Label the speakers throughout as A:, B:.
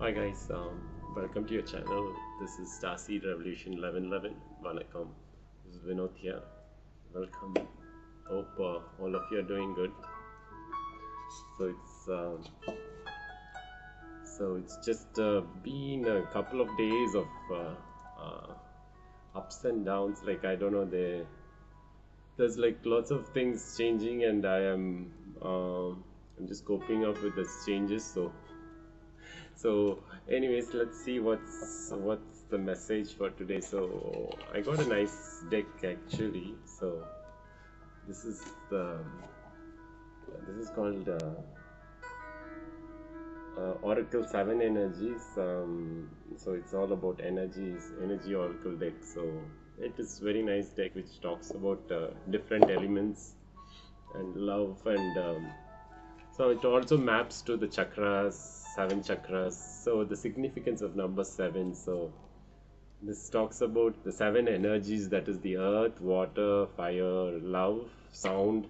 A: Hi guys, welcome to your channel. This is Starseed Revolution 1111. Vanakkam. This is Vinoth here. Welcome. Hope all of you are doing good. So it's just been a couple of days of ups and downs. Like I don't know, there's like lots of things changing, and I'm just coping up with the changes. So anyways, let's see what's the message for today. So I got a nice deck actually. So this is called Oracle 7 Energies. So it's all about energy Oracle deck. So it is very nice deck which talks about different elements and love, and so it also maps to the chakras, 7 chakras. So the significance of number 7. So this talks about the 7 energies, that is the earth, water, fire, love, sound,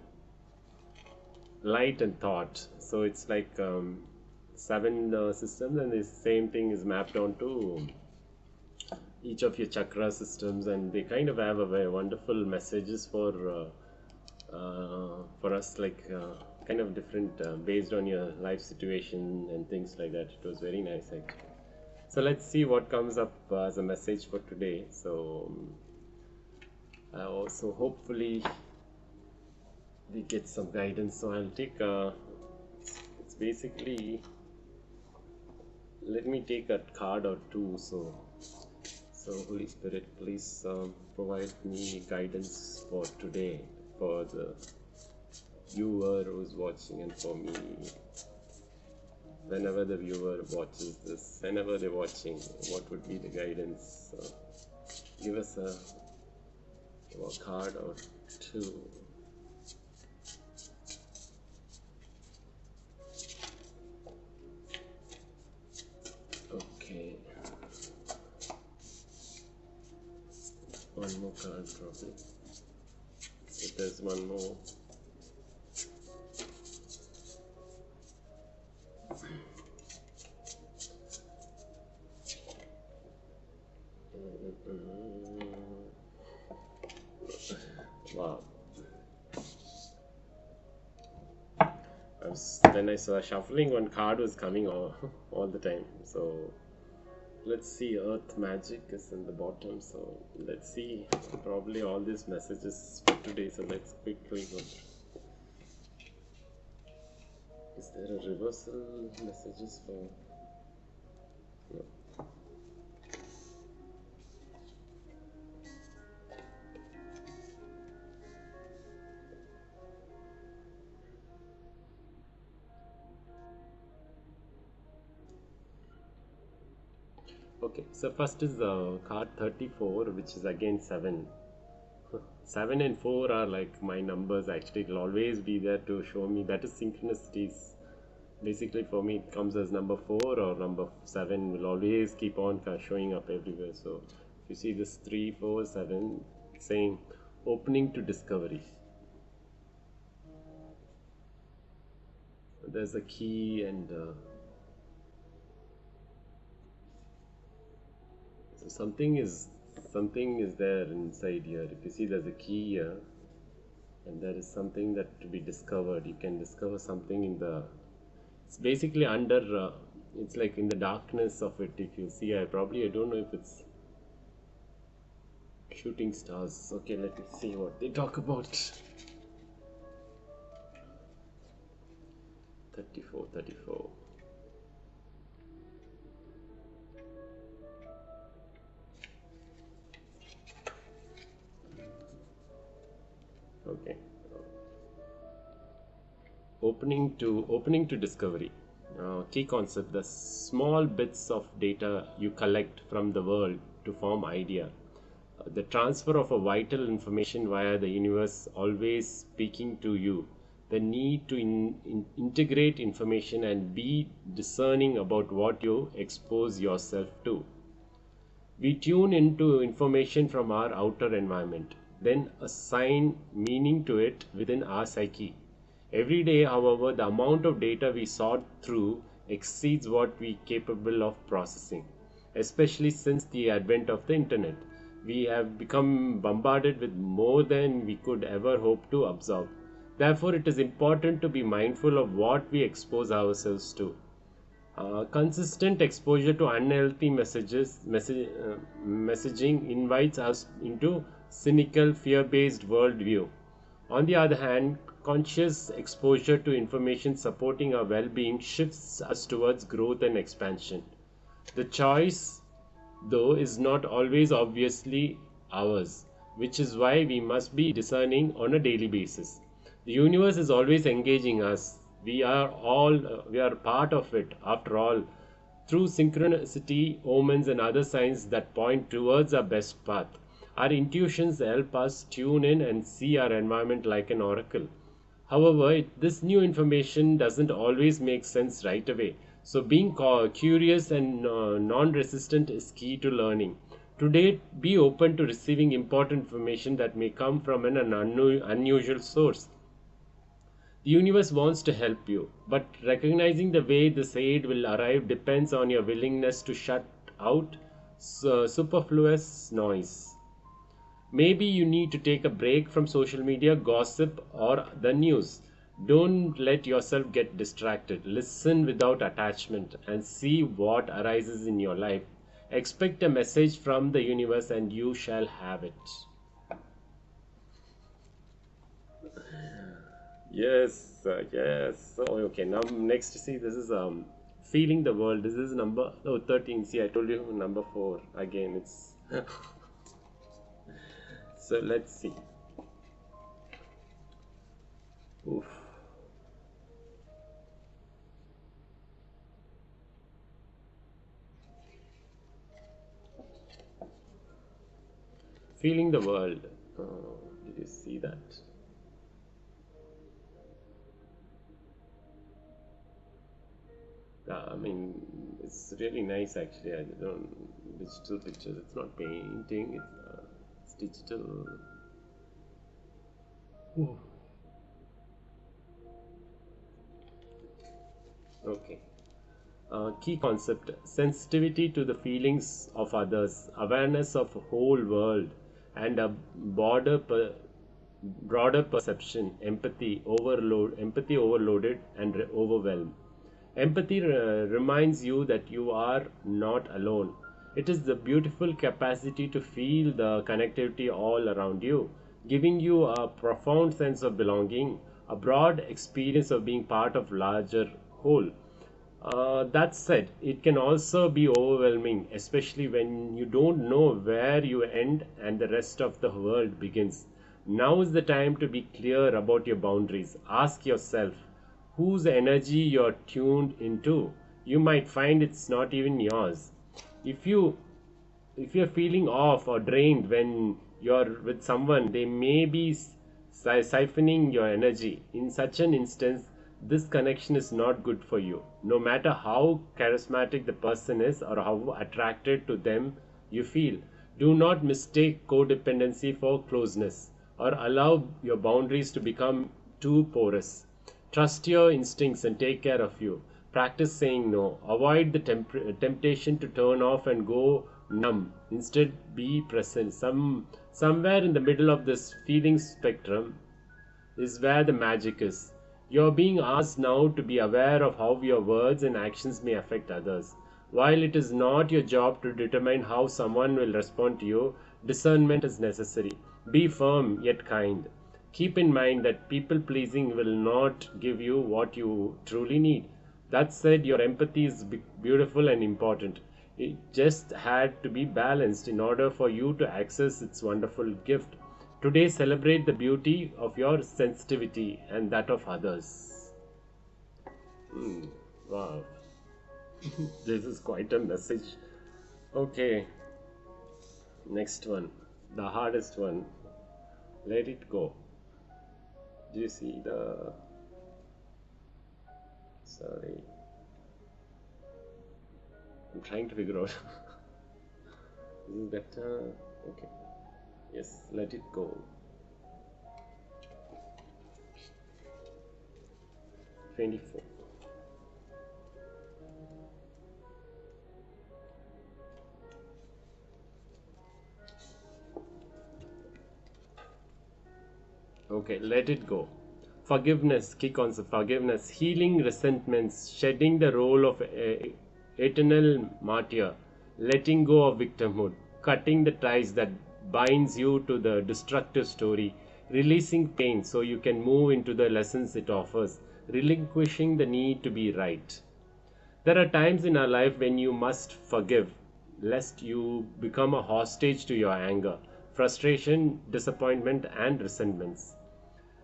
A: light and thought. So it's like 7 systems, and the same thing is mapped onto each of your chakra systems, and they kind of have a very wonderful messages for us, like kind of different based on your life situation and things like that. It was very nice actually. So let's see what comes up as a message for today. So I also hopefully we get some guidance. So I'll take it's basically, let me take a card or two. So Holy Spirit, please provide me guidance for today, for the viewer who's watching, and for me whenever the viewer watches this, whenever they're watching, what would be the guidance? Give us a card or two. Okay, one more card probably. If there's one more. Wow. When I saw shuffling, one card was coming all the time. So let's see, Earth Magic is in the bottom. So let's see, probably all these messages for today. So let's quickly go through. Is there a reversal messages for? No. Okay, so first is card 34, which is again 7. 7 and 4 are like my numbers actually. It will always be there to show me, that is synchronicities. Basically for me it comes as number 4 or number 7 will always keep on showing up everywhere. So if you see this 3, 4, 7 saying opening to discovery. There's a key, and so something is there inside here. If you see, there's a key here, and there is something that to be discovered. You can discover something in the, it's basically under it's like in the darkness of it. If you see, I don't know if it's shooting stars. Okay, let me see what they talk about. 34. Okay. Opening to discovery. Key concept: the small bits of data you collect from the world to form idea. The transfer of a vital information via the universe always speaking to you. The need to integrate information and be discerning about what you expose yourself to. We tune into information from our outer environment, then assign meaning to it within our psyche. Every day, however, the amount of data we sort through exceeds what we are capable of processing, especially since the advent of the internet. We have become bombarded with more than we could ever hope to absorb. Therefore, it is important to be mindful of what we expose ourselves to. Consistent exposure to unhealthy messaging invites us into cynical, fear-based worldview. On the other hand, conscious exposure to information supporting our well-being shifts us towards growth and expansion. The choice, though, is not always obviously ours, which is why we must be discerning on a daily basis. The universe is always engaging us. We are part of it after all. Through synchronicity, omens, and other signs that point towards our best path, our intuitions help us tune in and see our environment like an oracle. However, this new information doesn't always make sense right away. So, being curious and non resistant is key to learning. Today, be open to receiving important information that may come from an unusual source. The universe wants to help you, but recognizing the way this aid will arrive depends on your willingness to shut out superfluous noise. Maybe you need to take a break from social media, gossip, or the news. Don't let yourself get distracted. Listen without attachment and see what arises in your life. Expect a message from the universe and you shall have it. Yes, yes. So, okay, now next, see, this is feeling the world. This is number 13. See, I told you number 4 again. It's so let's see. Oof. Feeling the world. Did you see that? I mean, it's really nice actually. I don't digital pictures. It's not painting. It's digital. Ooh. Okay. Key concept: sensitivity to the feelings of others, awareness of a whole world, and a broader perception. Empathy overloaded and overwhelmed. Empathy reminds you that you are not alone. It is the beautiful capacity to feel the connectivity all around you, giving you a profound sense of belonging, a broad experience of being part of larger whole. That said, it can also be overwhelming, especially when you don't know where you end and the rest of the world begins. Now is the time to be clear about your boundaries. Ask yourself whose energy you're tuned into. You might find it's not even yours. If you if you're feeling off or drained when you're with someone, they may be siphoning your energy. In such an instance, this connection is not good for you. No matter how charismatic the person is or how attracted to them you feel, do not mistake codependency for closeness or allow your boundaries to become too porous. Trust your instincts and take care of you. Practice saying no. Avoid the temptation to turn off and go numb. Instead, be present. Somewhere in the middle of this feeling spectrum is where the magic is. You are being asked now to be aware of how your words and actions may affect others. While it is not your job to determine how someone will respond to you, discernment is necessary. Be firm yet kind. Keep in mind that people pleasing will not give you what you truly need. That said, your empathy is beautiful and important. It just had to be balanced in order for you to access its wonderful gift. Today, celebrate the beauty of your sensitivity and that of others. Wow, this is quite a message. Okay, next one, the hardest one. Let it go. Do you see the. Sorry. I'm trying to figure out. This is better. Okay. Yes, let it go. 24. Okay, let it go. Forgiveness, key concept, forgiveness, healing resentments, shedding the role of eternal martyr, letting go of victimhood, cutting the ties that binds you to the destructive story, releasing pain so you can move into the lessons it offers, relinquishing the need to be right. There are times in our life when you must forgive, lest you become a hostage to your anger, frustration, disappointment, and resentments.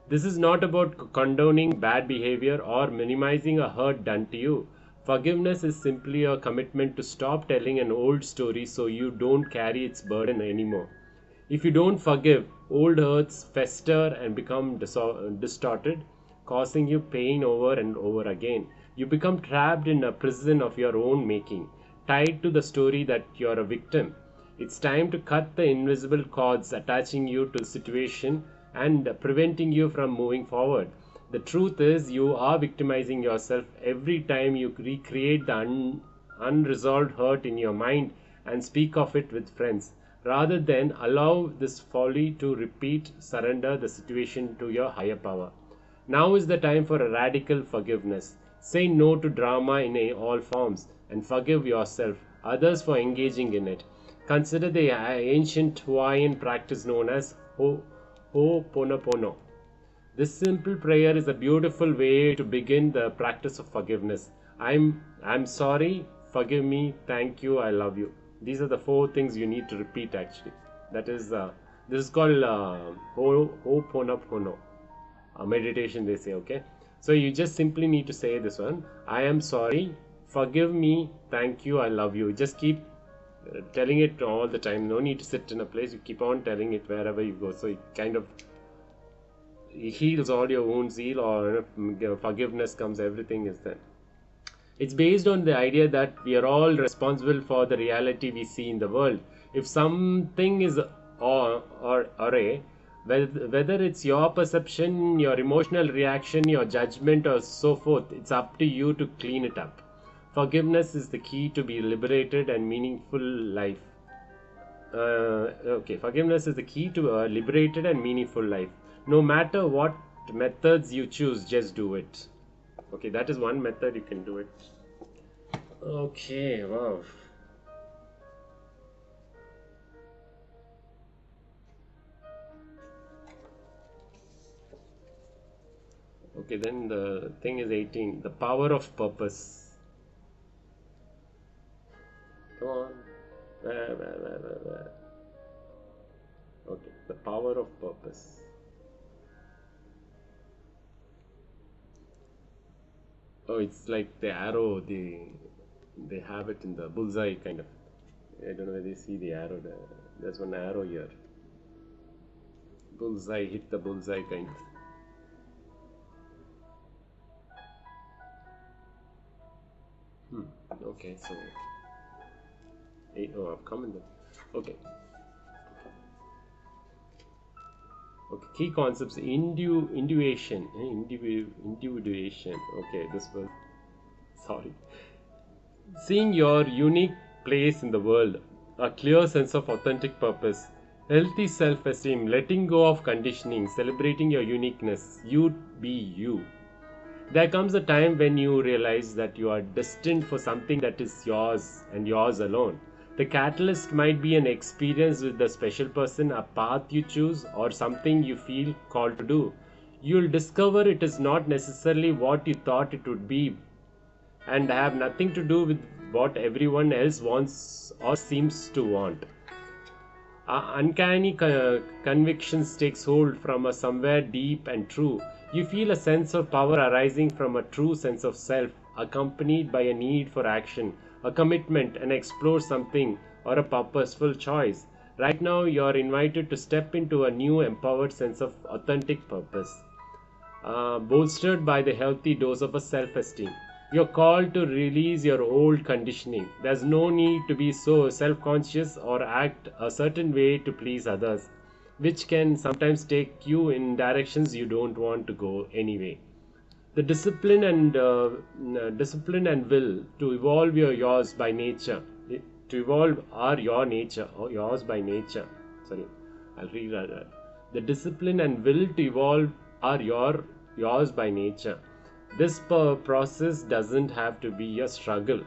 A: This is not about condoning bad behavior or minimizing a hurt done to you. Forgiveness is simply a commitment to stop telling an old story so you don't carry its burden anymore. If you don't forgive, old hurts fester and become distorted, causing you pain over and over again. You become trapped in a prison of your own making, tied to the story that you're a victim. It's time to cut the invisible cords attaching you to the situation and preventing you from moving forward. The truth is, you are victimizing yourself every time you recreate the unresolved hurt in your mind and speak of it with friends. Rather than allow this folly to repeat, surrender the situation to your higher power. Now is the time for a radical forgiveness. Say no to drama in all forms and forgive yourself, others for engaging in it. Consider the ancient Hawaiian practice known as Ho'oponopono. This simple prayer is a beautiful way to begin the practice of forgiveness. I'm sorry, forgive me, thank you, I love you. These are the 4 things you need to repeat actually. That is, this is called Ho'oponopono. Meditation they say, okay? So you just simply need to say this one. I am sorry, forgive me, thank you, I love you. Just keep telling it all the time. No need to sit in a place. You keep on telling it wherever you go. So it kind of heals all your wounds, or forgiveness comes, everything is there. It's based on the idea that we are all responsible for the reality we see in the world. If something is array, whether it's your perception, your emotional reaction, your judgment, or so forth, it's up to you to clean it up. Forgiveness is the key to be liberated and meaningful life. Forgiveness is the key to a liberated and meaningful life. No matter what methods you choose, just do it. Okay, that is one method you can do it. Okay, wow. Okay, then the thing is 18. The power of purpose. Come on. Where? Okay, the power of purpose. Oh, it's like the arrow. They have it in the bullseye kind of. I don't know whether you see the arrow there. There's one arrow here. Bullseye, hit the bullseye kind of. Okay, so I've come in there. Okay. Okay, key concepts: individuation. Okay, this was sorry. Seeing your unique place in the world, a clear sense of authentic purpose, healthy self-esteem, letting go of conditioning, celebrating your uniqueness. You be you. There comes a time when you realize that you are destined for something that is yours and yours alone. The catalyst might be an experience with a special person, a path you choose, or something you feel called to do. You'll discover it is not necessarily what you thought it would be, and have nothing to do with what everyone else wants or seems to want. Uncanny convictions takes hold from a somewhere deep and true. You feel a sense of power arising from a true sense of self, accompanied by a need for action, a commitment, and explore something, or a purposeful choice. Right now, you are invited to step into a new empowered sense of authentic purpose, bolstered by the healthy dose of a self-esteem. You're called to release your old conditioning. There's no need to be so self-conscious or act a certain way to please others, which can sometimes take you in directions you don't want to go anyway. The discipline and will to evolve yours by nature. To evolve are your nature, or yours by nature. Sorry, I'll read that. The discipline and will to evolve are yours by nature. This process doesn't have to be a struggle.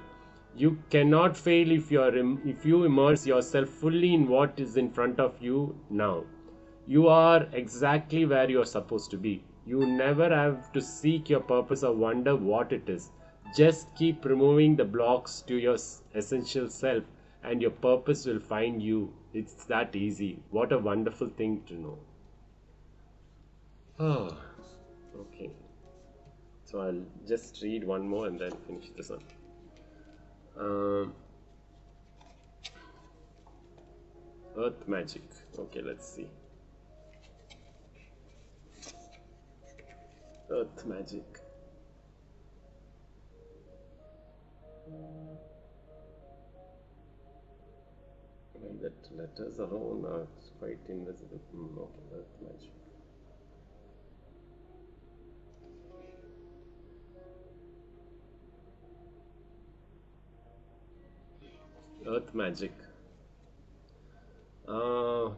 A: You cannot fail if you immerse yourself fully in what is in front of you now. You are exactly where you are supposed to be. You never have to seek your purpose or wonder what it is. Just keep removing the blocks to your essential self, and your purpose will find you. It's that easy. What a wonderful thing to know. Oh, okay. So I'll just read one more and then finish this one. Earth magic. Okay, let's see. Earth magic. And that letters alone are quite invisible. Okay, earth magic. Earth magic.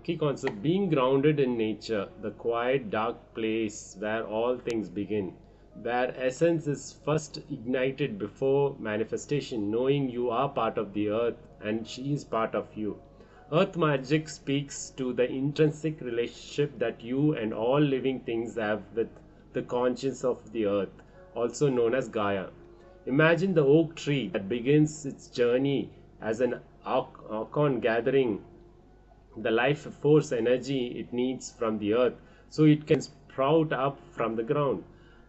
A: Key concept: being grounded in nature, the quiet, dark place where all things begin, where essence is first ignited before manifestation, knowing you are part of the earth and she is part of you. Earth magic speaks to the intrinsic relationship that you and all living things have with the conscience of the earth, also known as Gaia. Imagine the oak tree that begins its journey as an acorn gathering the life force energy it needs from the earth so it can sprout up from the ground.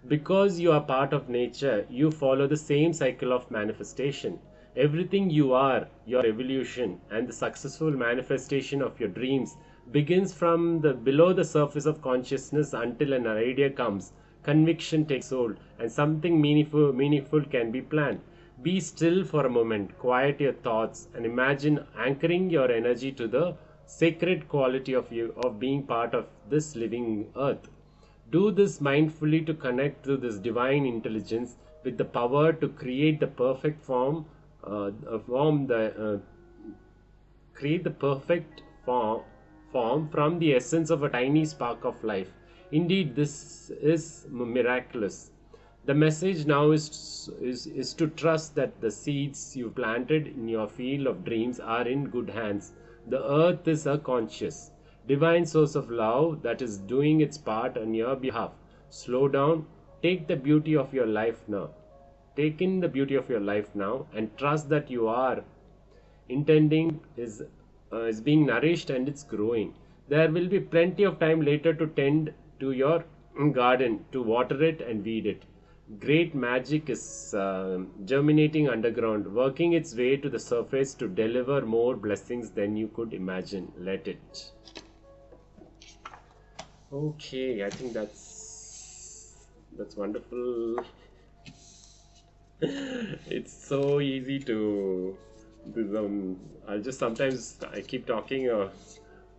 A: Because you are part of nature, you follow the same cycle of manifestation. Everything you are, your evolution, and the successful manifestation of your dreams begins from the below the surface of consciousness until an idea comes, conviction takes hold, and something meaningful can be planned. Be still for a moment, quiet your thoughts, and imagine anchoring your energy to the sacred quality of being part of this living earth. Do this mindfully to connect to this divine intelligence with the power to create the perfect create the perfect form from the essence of a tiny spark of life. Indeed, this is miraculous. The message now is to trust that the seeds you planted in your field of dreams are in good hands. The earth is a conscious, divine source of love that is doing its part on your behalf. Slow down, take the beauty of your life now. Take in the beauty of your life now and trust that you are intending is being nourished and it's growing. There will be plenty of time later to tend to your garden, to water it and weed it. Great magic is germinating underground, working its way to the surface to deliver more blessings than you could imagine. Let it. Okay, I think that's wonderful. It's so easy to I'll just sometimes I keep talking.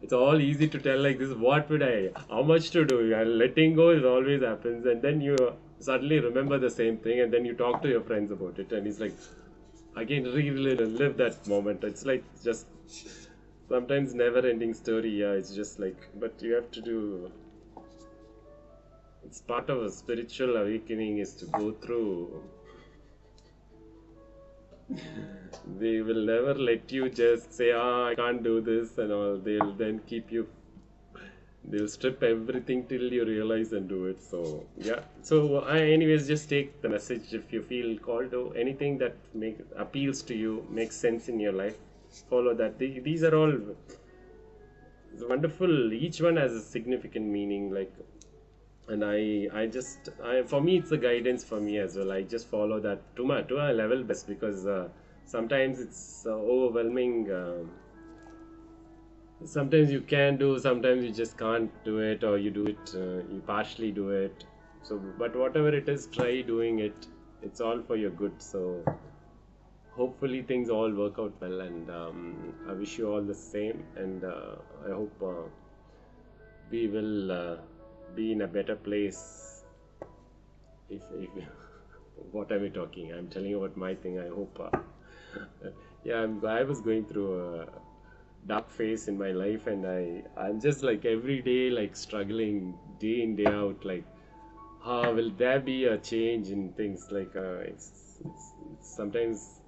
A: It's all easy to tell like this. What would I? How much to do? Letting go is always happens, and then you suddenly remember the same thing, and then you talk to your friends about it, and it's like again relive that moment. It's like just sometimes never-ending story. Yeah, it's just like, but you have to do. It's part of a spiritual awakening is to go through. They will never let you just say, I can't do this and all. They'll then keep you, they'll strip everything till you realize and do it. So, yeah. So, anyways, just take the message if you feel called to anything that appeals to you, makes sense in your life. Follow that. These are all wonderful. Each one has a significant meaning. Like, and for me it's a guidance for me as well. I just follow that to a level best because sometimes it's overwhelming. Sometimes you can do, sometimes you just can't do it, or you do it, you partially do it. So, but whatever it is, try doing it. It's all for your good. So, hopefully things all work out well, and I wish you all the same. And I hope we will be in a better place. If what am I talking? I'm telling you about my thing. I hope. Yeah, I was going through dark phase in my life, and I'm just like every day like struggling day in day out, like how will there be a change in things, like it's sometimes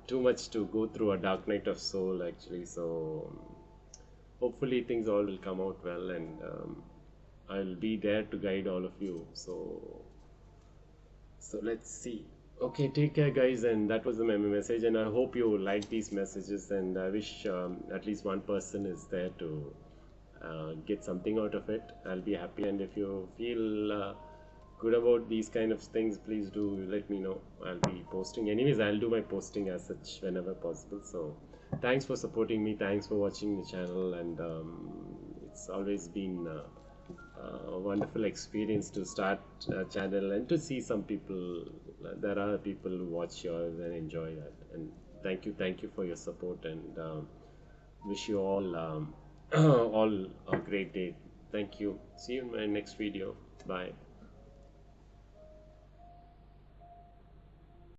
A: too much to go through a dark night of soul actually. So hopefully things all will come out well, and I'll be there to guide all of you. So let's see. Okay, take care, guys. And that was the message. And I hope you like these messages. And I wish at least one person is there to get something out of it. I'll be happy. And if you feel good about these kind of things, please do let me know. I'll be posting. Anyways, I'll do my posting as such whenever possible. So thanks for supporting me. Thanks for watching the channel. And it's always been a wonderful experience to start a channel and to see some people. There are people who watch yours and enjoy that. And thank you for your support, and wish you all all a great day. Thank you. See you in my next video. Bye.